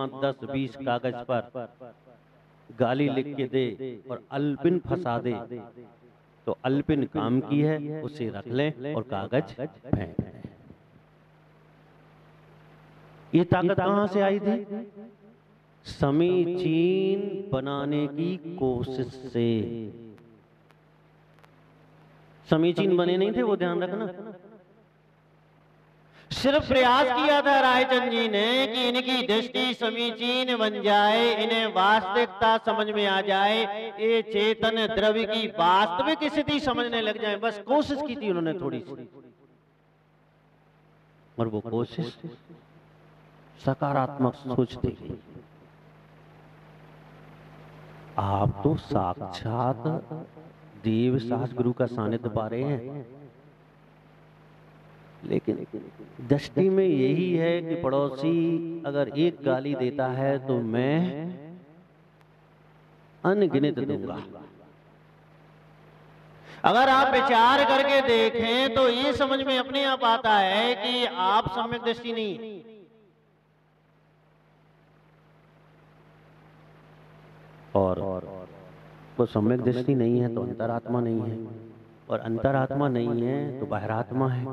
5-10-20 कागज पर गाली लिख के दे और अल्पिन फंसा दे, तो अल्पिन काम की है, उसे रख लें और कागज फेंक दें। ये ताकत कहां से आई थी? समीचीन बनाने की कोशिश से। समीचीन बने नहीं थे वो, ध्यान रखना। सिर्फ प्रयास किया था रायचंद जी ने कि इनकी दृष्टि समीचीन बन जाए, इन्हें वास्तविकता समझ में आ जाए, ये चेतन द्रव्य की वास्तविक स्थिति समझने लग जाए। बस कोशिश की थी उन्होंने थोड़ी सी, और वो कोशिश सकारात्मक सोच थी। आप तो साक्षात देव साहस गुरु का सानिध्य पा रहे हैं, लेकिन दृष्टि में यही है कि पड़ोसी अगर एक गाली देता है तो मैं अनगिनत दूंगा। अगर आप विचार करके देखें तो ये समझ में अपने आप आता है कि आप सम्यक दृष्टि नहीं, और वो सम्यक दृष्टि नहीं है तो अंतरात्मा नहीं है, और अंतरात्मा नहीं है तो बहिरात्मा है,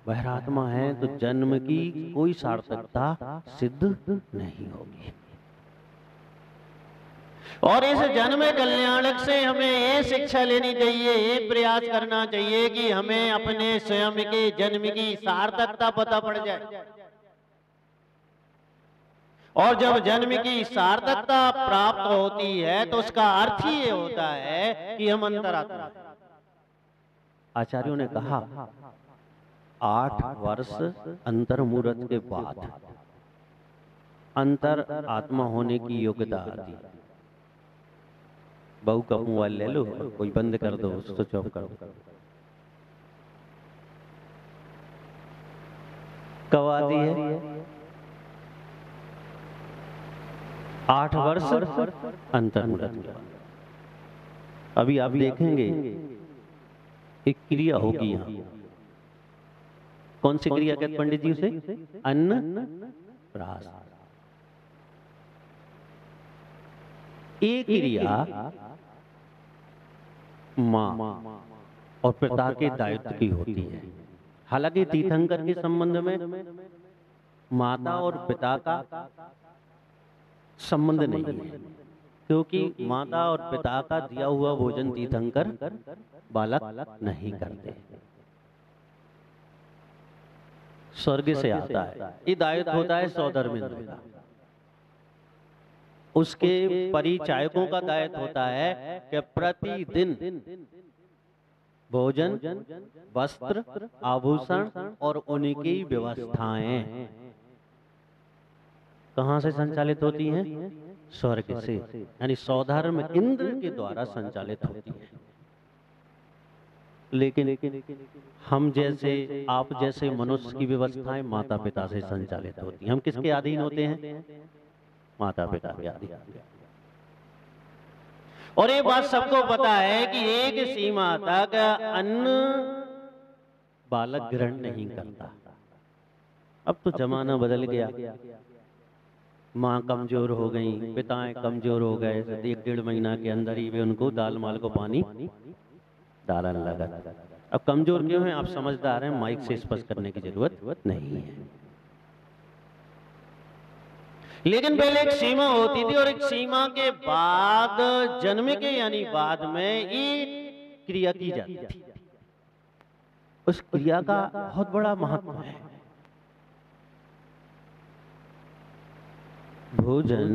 बहिरात्मा है तो जन्म की कोई सार्थकता सिद्ध नहीं होगी। और इस जन्म कल्याणक से हमें ये शिक्षा लेनी चाहिए, ये प्रयास करना चाहिए कि हमें अपने स्वयं के जन्म की सार्थकता पता पड़ जाए। और जब जन्म की सार्थकता प्राप्त होती है तो उसका अर्थ ही ये होता है कि हम अंतरात्मा। आचार्यों ने कहा 8 वर्ष अंतर्मुहूर्त के बाद अंतर आत्मा होने की योग्यता आती। बहू का मोबाइल ले लो, कोई बंद कर दो, स्विच ऑफ कर दो। कब आती है? 8 वर्ष अंतर्मुहूर्त। अभी आप देखेंगे एक क्रिया होगी यहां। कौन सी क्रिया कहते पंडित जी उसे? अन्न प्राश। एक क्रिया मां और पिता के दायित्व की होती है। हालांकि तीर्थंकर के संबंध में माता और पिता का संबंध नहीं है, क्योंकि माता और पिता का दिया हुआ भोजन तीर्थंकर बालक नहीं करते, स्वर्ग से आता है। ये दायित्व होता है सौधर्मिंद्र का। उसके परिचायकों का दायित्व होता है कि प्रतिदिन भोजन, वस्त्र, आभूषण और उनकी व्यवस्थाएं कहां से संचालित होती हैं? स्वर्ग से, यानी सौधर्म इंद्र के द्वारा संचालित होती है। लेकिन हम जैसे, आप जैसे मनुष्य की व्यवस्थाएं माता पिता से संचालित होती हैं। हम किसके अधीन होते हैं? माता पिता के अधीन। और ये बात सबको पता है कि एक सीमा तक अन्न बालक ग्रहण नहीं करता। अब तो जमाना बदल गया, माँ कमजोर हो गई, पिताएं कमजोर हो गए, 1-1.5 महीना के अंदर ही वे उनको दाल माल को पानी डालने लगा। अब कमजोर क्यों हैं? आप समझदार हैं, माइक से स्पष्ट करने की जरूरत नहीं है। लेकिन पहले एक सीमा होती थी, और एक सीमा के बाद जन्म के यानी बाद में ये क्रिया की जाती थी। उस क्रिया का बहुत बड़ा महत्व है। भोजन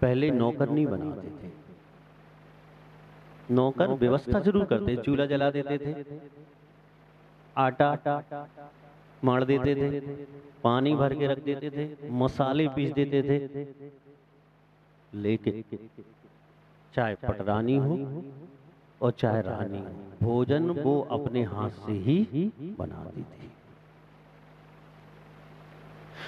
पहले नौकर नहीं बनाते थे। नौकर व्यवस्था जरूर करते, चूल्हा जला देते थे, आटा मार देते थे, पानी भर के रख देते थे, मसाले पीस देते थे। लेकिन चाहे पटरानी हो और चाहे रानी हो, भोजन वो अपने हाथ से ही बनाती थी।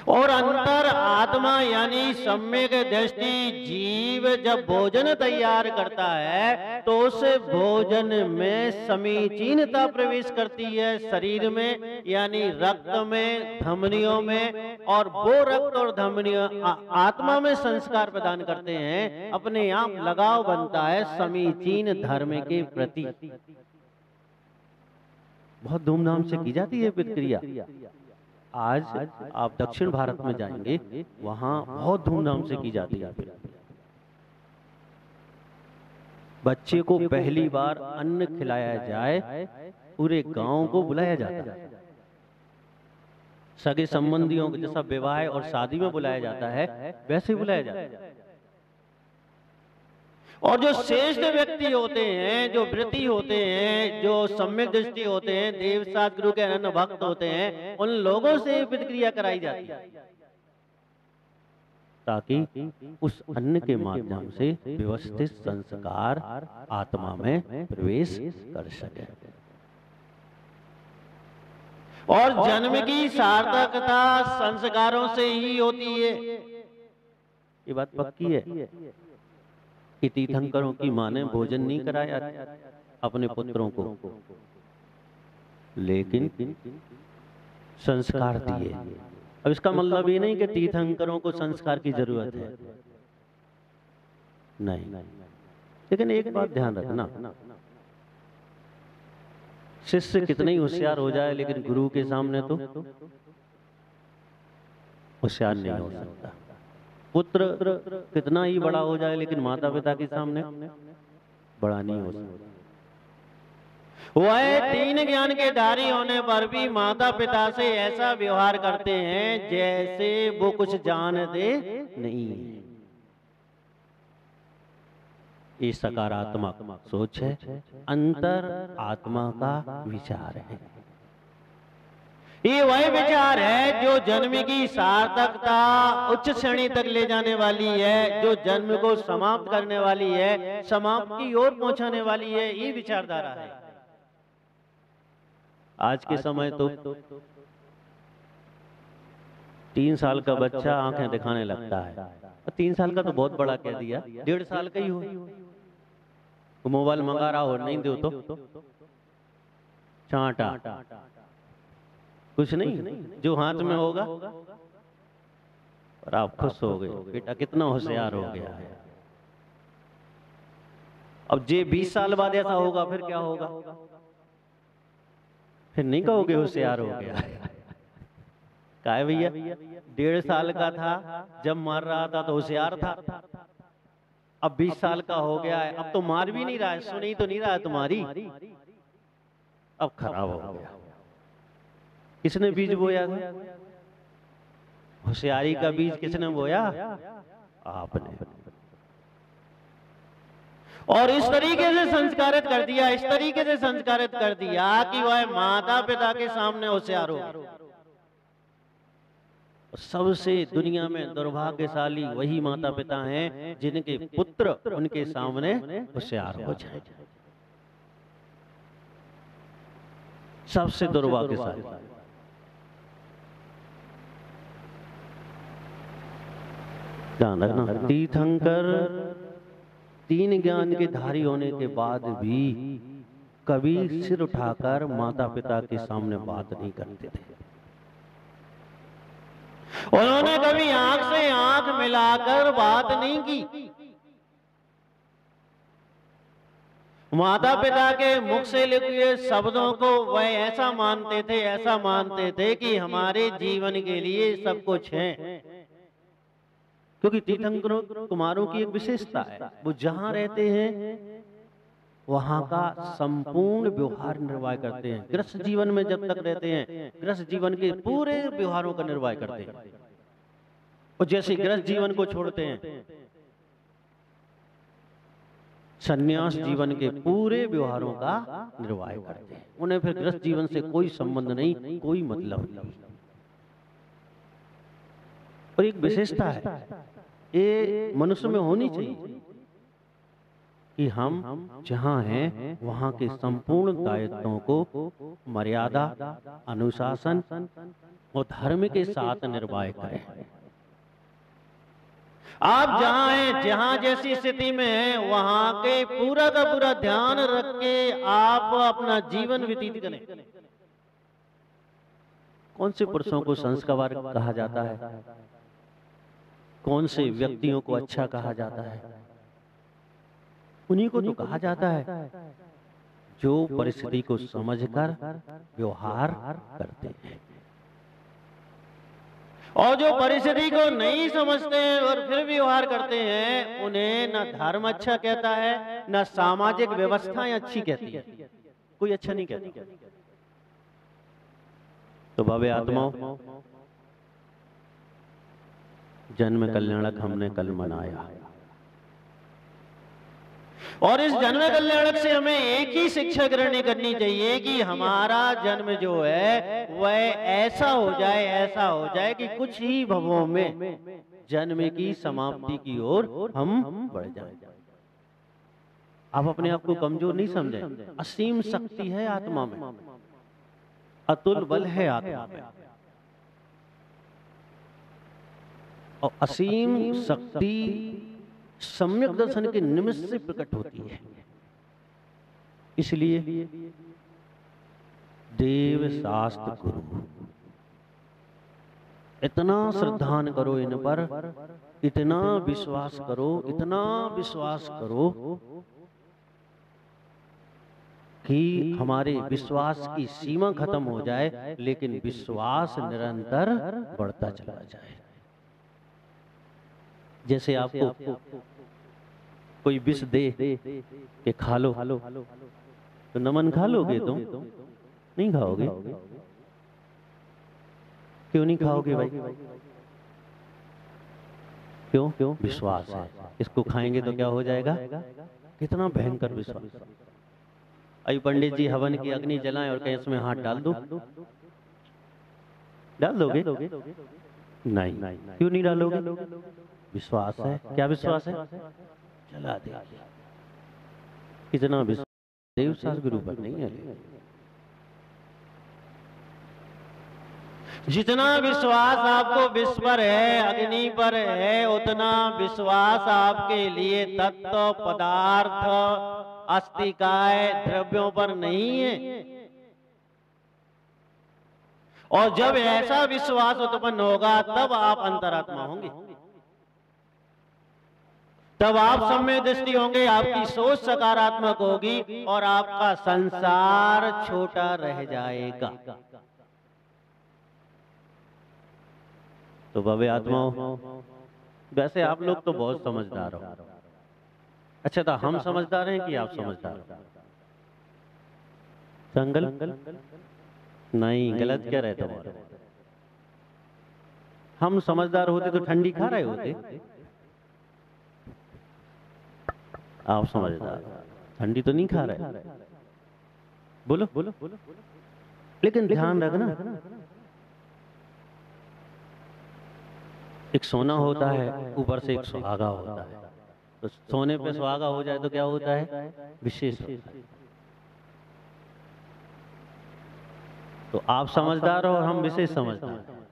और अंतर आत्मा यानी सम्यक दृष्टि जीव जब भोजन तैयार करता है तो उस भोजन में समीचीनता प्रवेश करती है शरीर में, यानी रक्त में, धमनियों में, और वो रक्त और धमनियों आत्मा में संस्कार प्रदान करते हैं। अपने आप लगाव बनता है समीचीन धर्म के प्रति। बहुत धूमधाम से की जाती है प्रक्रिया। आज आप दक्षिण भारत में जाएंगे, वहां बहुत धूमधाम से की जाती है। बच्चे को पहली बार अन्न खिलाया जाए, पूरे गांव को बुलाया जाता है। सगे संबंधियों को जैसा विवाह और शादी में बुलाया जाता है, वैसे बुलाया जाता है। और जो श्रेष्ठ व्यक्ति होते हैं, जो व्रती होते हैं, जो सम्यक दृष्टि होते हैं, देव सात गुरु के अनन्य भक्त होते हैं, उन लोगों से प्रतिक्रिया कराई जाती है ताकि उस अन्न के माध्यम से व्यवस्थित संस्कार आत्मा में प्रवेश कर सके। और जन्म की सार्थकता संस्कारों से ही होती है, ये बात पक्की है कि तीर्थंकरों की मां ने भोजन नहीं कराया अपने पुत्रों को, लेकिन संस्कार दिए। अब इसका मतलब ये नहीं कि तीर्थंकरों को संस्कार की जरूरत है, नहीं। लेकिन एक बात ध्यान रखना, शिष्य कितना ही होशियार हो जाए, लेकिन गुरु के सामने तो होशियार नहीं हो सकता। पुत्र कितना ही बड़ा हो जाए, लेकिन माता पिता के सामने बड़ा नहीं हो सकता। वह तीन ज्ञान के धारी होने पर भी माता पिता से ऐसा व्यवहार करते हैं जैसे वो कुछ जानते नहीं। ये सकारात्मक सोच है, अंतर आत्मा का विचार है। ये वह विचार है जो जन्म की सार्थकता उच्च श्रेणी तक ले जाने वाली है, जो जन्म को समाप्त करने वाली है, समाप्त की ओर पहुंचाने वाली है। ये विचारधारा है। आज के समय तो 3 साल का बच्चा आंखें दिखाने लगता है। 3 साल का तो बहुत बड़ा कह दिया, 1.5 साल का ही हो, मोबाइल मंगा रहा हो, नहीं दो तो चांटा, कुछ नहीं, जो हाथ में होगा और आप खुश हो गए, बेटा कितना होशियार हो गया है। अब जे 20 साल बाद ऐसा होगा, फिर क्या होगा? फिर नहीं कहोगे होशियार हो गया। क्या भैया, 1.5 साल का था जब मार रहा था तो होशियार था, अब 20 साल का हो गया है, अब तो मार भी नहीं रहा है, सुनी तो नहीं रहा है तुम्हारी, अब खराब हो गया। किसने बीज बोया था? होशियारी का बीज किसने बोया? आपने। और इस तरीके से संस्कारित कर दिया, इस तरीके से संस्कारित कर दिया कि वह माता पिता के सामने होशियार हो। सबसे दुनिया में दुर्भाग्यशाली वही माता पिता हैं जिनके पुत्र उनके सामने होशियार हो जाए। सबसे दुर्भाग्यशाली। ध्यान रखना, तीर्थंकर 3 ज्ञान के धारी होने के बाद भी कभी सिर उठाकर माता पिता के सामने बात नहीं करते थे। उन्होंने कभी आंख से आंख मिलाकर बात नहीं की। माता पिता के मुख से लिखे शब्दों को वह ऐसा मानते थे, ऐसा मानते थे कि हमारे जीवन के लिए सब कुछ है। क्योंकि तीर्थंकर कुमारों की एक विशेषता है, वो जहां रहते हैं वहां का संपूर्ण व्यवहार निर्वाह करते हैं। गृहस्थ जीवन में जब तक रहते हैं, गृहस्थ जीवन के पूरे व्यवहारों का निर्वाह करते हैं। और जैसे गृहस्थ जीवन को छोड़ते हैं, सन्यास जीवन के पूरे व्यवहारों का निर्वाह करते हैं। उन्हें फिर गृहस्थ जीवन से कोई संबंध नहीं, कोई मतलब नहीं। और एक विशेषता है, ये मनुष्य में होनी चाहिए कि हम जहां हैं वहां के संपूर्ण दायित्वों को मर्यादा, अनुशासन, वो धर्म के साथ निर्वाह करें। आप जहां हैं, जहां जैसी स्थिति में हैं, वहां के पूरा का पूरा ध्यान रख के आप अपना जीवन व्यतीत करें। कौन से पुरुषों को संस्कार कहा जाता है, कौन से व्यक्तियों को अच्छा कहा जाता है? उन्हीं को तो कहा जाता है जो परिस्थिति को समझकर व्यवहार करते हैं। और जो परिस्थिति को नहीं समझते हैं और फिर व्यवहार करते हैं, उन्हें न धर्म अच्छा कहता है, न सामाजिक व्यवस्थाएं अच्छी कहती है, कोई अच्छा नहीं कहता। तो भव्य आत्माओं, जन्म कल्याणक हमने कल मनाया, और इस जन्म कल्याणक से हमें एक ही शिक्षा ग्रहण करनी चाहिए कि हमारा जन्म जो है वह ऐसा हो जाए कि कुछ ही भवों में जन्म की समाप्ति की ओर हम बढ़ जाएं। आप अपने आप को कमजोर नहीं समझें, असीम शक्ति है आत्मा में, अतुल बल है आत्मा में, और असीम शक्ति सम्यक दर्शन के निमित्त से प्रकट होती है। इसलिए देव शास्त्र गुरु इतना श्रद्धान करो इन पर, इतना विश्वास करो, इतना विश्वास करो कि हमारे विश्वास की सीमा खत्म हो जाए, लेकिन विश्वास निरंतर बढ़ता चला जाए। जैसे आपको कोई विष दे कि खा लो, तो नमन खा लोगे? तुम नहीं खाओगे। क्यों नहीं खाओगे भाई? क्यों? विश्वास है। इसको खाएंगे तो क्या हो जाएगा? कितना भयंकर विश्वास। अभी पंडित जी हवन की अग्नि जलाएं और कहें इसमें हाथ डाल दो, डाल दोगे? नहीं। क्यों नहीं डालोगे? विश्वास है। क्या विश्वास है? चला दे। कितना विश्वास देव शास्त्र गुरु पर नहीं है। जितना विश्वास आपको विश्व पर है, अग्नि पर है, उतना विश्वास आपके लिए तत्व, पदार्थ, अस्तिकाय, द्रव्यों पर नहीं है। और जब ऐसा विश्वास उत्पन्न होगा तब आप अंतरात्मा होंगे, तब आप सम्यक दृष्टि होंगे, आपकी सोच सकारात्मक होगी और आपका संसार छोटा रह जाएगा। तो भव्य आत्माओं, वैसे आप लोग तो बहुत समझदार हो। अच्छा, तो हम समझदार हैं कि आप समझदार हो? संगल नहीं, गलत क्या रहता है? हम समझदार होते तो ठंडी खा रहे होते। आप समझदार, ठंडी तो नहीं खा रहे। बोलो। लेकिन ध्यान रखना, एक सोना होता है, ऊपर से एक सुहागा होता है। तो सोने पे सुहागा हो जाए तो क्या होता है? विशेष होता है। तो आप समझदार हो और हम विशेष समझदार हैं,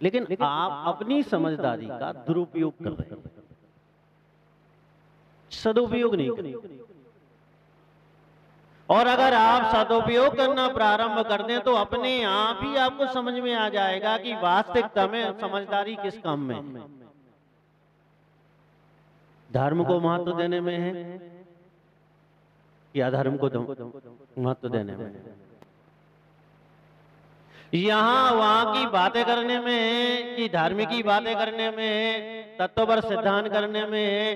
लेकिन आप अपनी समझदारी का दुरुपयोग कर रहे हैं, सदुपयोग नहीं कर रहे। और अगर आप सदुपयोग करना प्रारंभ कर दें तो अपने आप ही आपको समझ में आ जाएगा कि वास्तविकता में समझदारी किस काम में है। धर्म को महत्व देने में है या अधर्म को महत्व देने में है? यहाँ वहां की बातें करने में है कि धर्म की बातें करने में है, तत्व पर सिद्धांत करने में है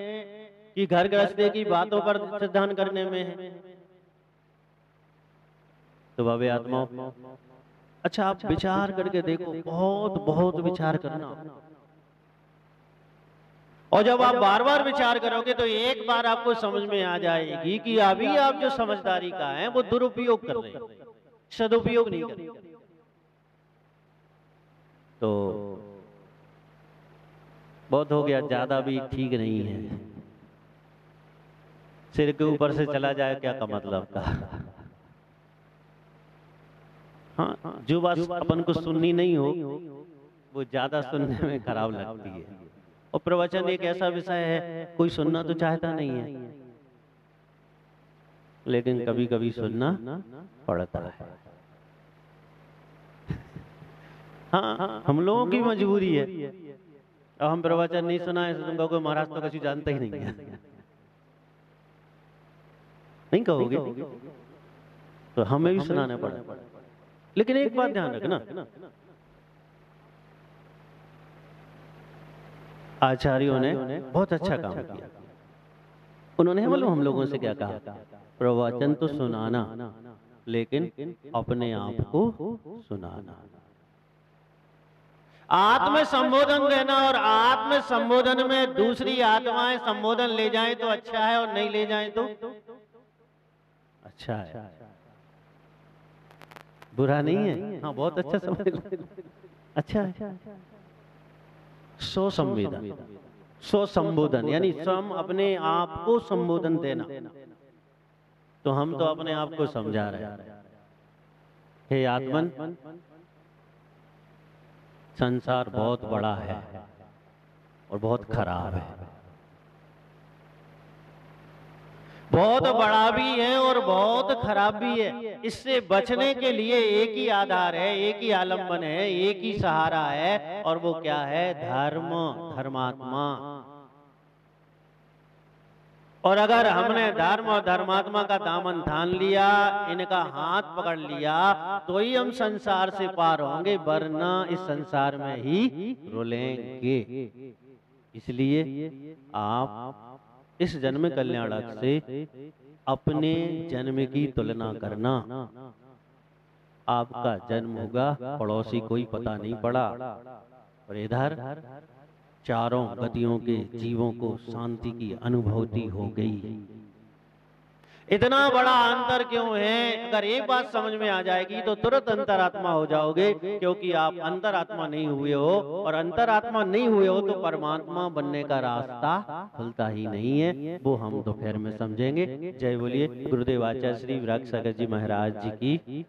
कि घर गृहस्थी की बातों पर सिद्धांत करने में है? तो भव्य आत्माओं, अच्छा आप विचार करके देखो, बहुत विचार करना। और जब आप बार बार विचार करोगे तो एक बार आपको समझ में आ जाएगी कि अभी आप जो समझदारी का है वो दुरुपयोग कर रहे हैं, सदुपयोग नहीं कर रहे। तो बहुत हो गया, ज्यादा भी ठीक नहीं है। सिर के ऊपर से चला जाए क्या का मतलब का? हाँ, जो बात अपन को सुननी नहीं हो वो ज्यादा सुनने में खराब लगती है। और प्रवचन एक ऐसा विषय है, कोई सुनना तो चाहता नहीं है, लेकिन कभी कभी सुनना पड़ता है। हाँ, हम लोगों की मजबूरी है। अब हम प्रवचन नहीं सुनाए तो तुम कहोगे महाराज तो कभी जानते ही नहीं है, नहीं कहोगे? तो हमें भी सुनाना पड़ा। लेकिन एक बात ध्यान रखना, आचार्यों ने बहुत अच्छा काम किया। उन्होंने मतलब हम लोगों से क्या कहा, प्रवचन तो सुनाना लेकिन अपने आप को सुनाना, आत्म संबोधन देना। और आत्म संबोधन में दूसरी आत्माएं संबोधन ले जाएं तो अच्छा है, और नहीं ले जाएं तो अच्छा है, बुरा नहीं है। हाँ, बहुत अच्छा समझ, अच्छा है। स्वसंवेदन, स्वसंबोधन यानी स्वयं अपने आप को संबोधन देना। तो हम तो अपने आप को समझा रहे हैं, हे आत्मन, संसार बहुत बड़ा है और बहुत खराब है, बहुत बड़ा भी है और बहुत खराब भी है। इससे बचने के लिए एक ही आधार है, एक ही आलंबन है, एक ही सहारा है, और वो क्या है? धर्म, धर्मात्मा। और अगर हमने धर्म और धर्मात्मा का दामन थान लिया, इनका हाथ पकड़ लिया, तो ही हम संसार से पार होंगे, वरना इस संसार में ही रुलेंगे। इसलिए आप इस जन्म कल्याणक से अपने जन्म की तुलना करना। आपका जन्म होगा, पड़ोसी कोई पता नहीं पड़ा, और इधर चारों गतियों के जीवों को शांति की अनुभूति हो गई। इतना बड़ा अंतर क्यों है? अगर एक बात समझ में आ जाएगी तो तुरंत अंतरात्मा हो जाओगे, क्योंकि आप अंतरात्मा नहीं हुए हो, और अंतरात्मा नहीं हुए हो तो परमात्मा बनने का रास्ता खुलता ही नहीं है। वो हम दोपहर में समझेंगे। जय बोलिए गुरुदेव आचार्य श्री विराग सागर जी महाराज जी की।